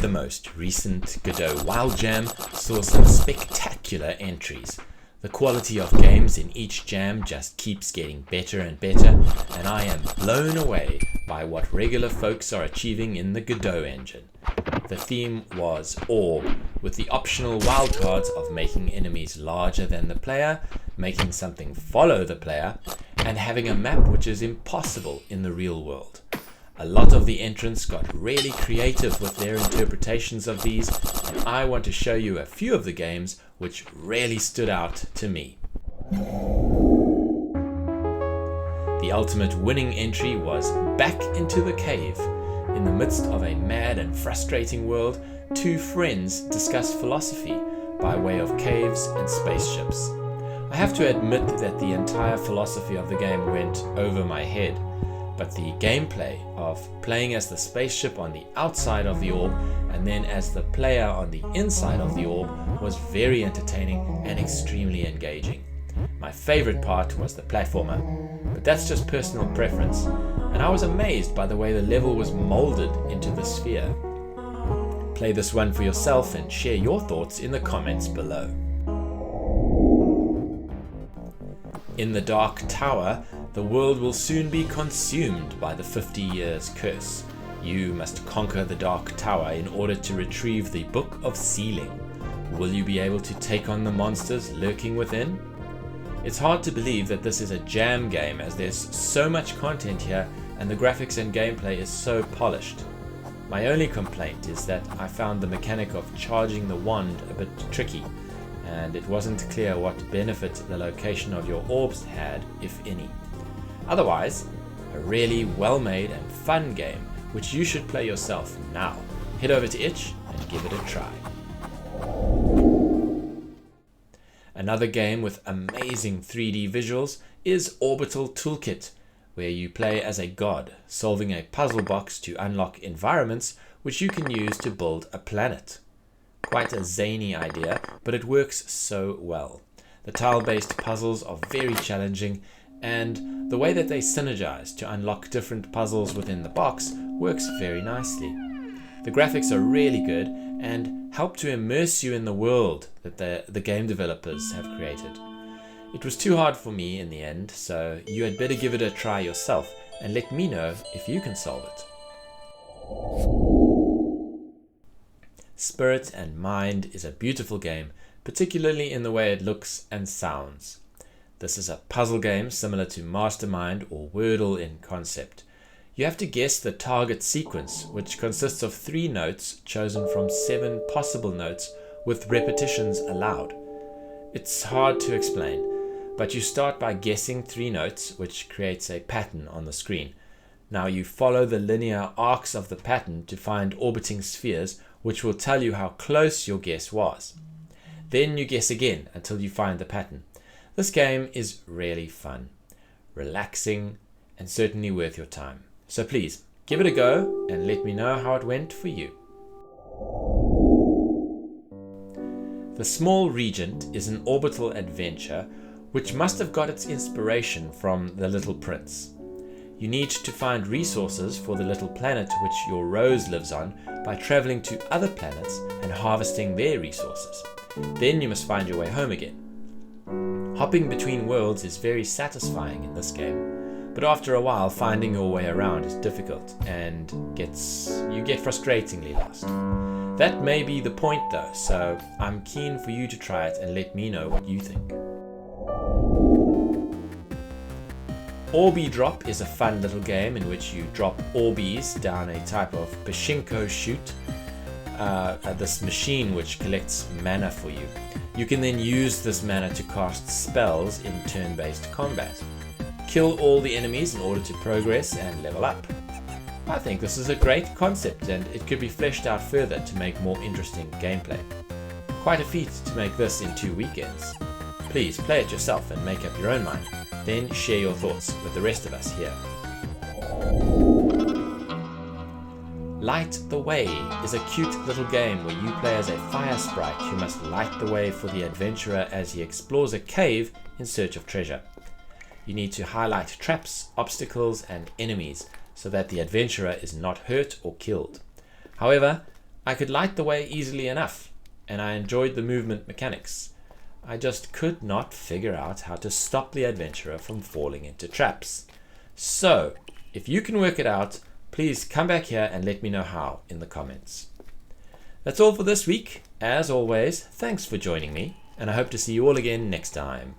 The most recent Godot Wild Jam saw some spectacular entries. The quality of games in each jam just keeps getting better and better, and I am blown away by what regular folks are achieving in the Godot Engine. The theme was Orb, with the optional wildcards of making enemies larger than the player, making something follow the player, and having a map which is impossible in the real world. A lot of the entrants got really creative with their interpretations of these, and I want to show you a few of the games which really stood out to me. The ultimate winning entry was Back into the Cave. In the midst of a mad and frustrating world, two friends discuss philosophy by way of caves and spaceships. I have to admit that the entire philosophy of the game went over my head, but the gameplay of playing as the spaceship on the outside of the orb and then as the player on the inside of the orb was very entertaining and extremely engaging. My favorite part was the platformer, but that's just personal preference, and I was amazed by the way the level was molded into the sphere. Play this one for yourself and share your thoughts in the comments below. In the Dark Tower, the world will soon be consumed by the 50 Years Curse. You must conquer the Dark Tower in order to retrieve the Book of Sealing. Will you be able to take on the monsters lurking within? It's hard to believe that this is a jam game, as there's so much content here and the graphics and gameplay is so polished. My only complaint is that I found the mechanic of charging the wand a bit tricky, and it wasn't clear what benefit the location of your orbs had, if any. Otherwise, a really well-made and fun game which you should play yourself now. Head over to itch and give it a try. Another game with amazing 3D visuals is Orbital Toolkit, where you play as a god, solving a puzzle box to unlock environments which you can use to build a planet. Quite a zany idea, but it works so well. The tile-based puzzles are very challenging, and the way that they synergize to unlock different puzzles within the box works very nicely. The graphics are really good and help to immerse you in the world that the game developers have created. It was too hard for me in the end, so you had better give it a try yourself and let me know if you can solve it. Spirit and Mind is a beautiful game, particularly in the way it looks and sounds. This is a puzzle game similar to Mastermind or Wordle in concept. You have to guess the target sequence, which consists of 3 notes chosen from 7 possible notes with repetitions allowed. It's hard to explain, but you start by guessing 3 notes, which creates a pattern on the screen. Now you follow the linear arcs of the pattern to find orbiting spheres, which will tell you how close your guess was. Then you guess again until you find the pattern. This game is really fun, relaxing, and certainly worth your time. So please, give it a go and let me know how it went for you. The Small Regent is an orbital adventure which must have got its inspiration from The Little Prince. You need to find resources for the little planet which your rose lives on by traveling to other planets and harvesting their resources. Then you must find your way home again. Hopping between worlds is very satisfying in this game, but after a while finding your way around is difficult and you get frustratingly lost. That may be the point though, so I'm keen for you to try it and let me know what you think. Orbee Drop is a fun little game in which you drop Orbees down a type of pachinko chute, this machine which collects mana for you. You can then use this mana to cast spells in turn-based combat. Kill all the enemies in order to progress and level up. I think this is a great concept and it could be fleshed out further to make more interesting gameplay. Quite a feat to make this in 2 weekends. Please play it yourself and make up your own mind. Then share your thoughts with the rest of us here. Light the Way is a cute little game where you play as a fire sprite who must light the way for the adventurer as he explores a cave in search of treasure. You need to highlight traps, obstacles, and enemies so that the adventurer is not hurt or killed. However, I could light the way easily enough, and I enjoyed the movement mechanics. I just could not figure out how to stop the adventurer from falling into traps. So, if you can work it out, please come back here and let me know how in the comments. That's all for this week. As always, thanks for joining me, and I hope to see you all again next time.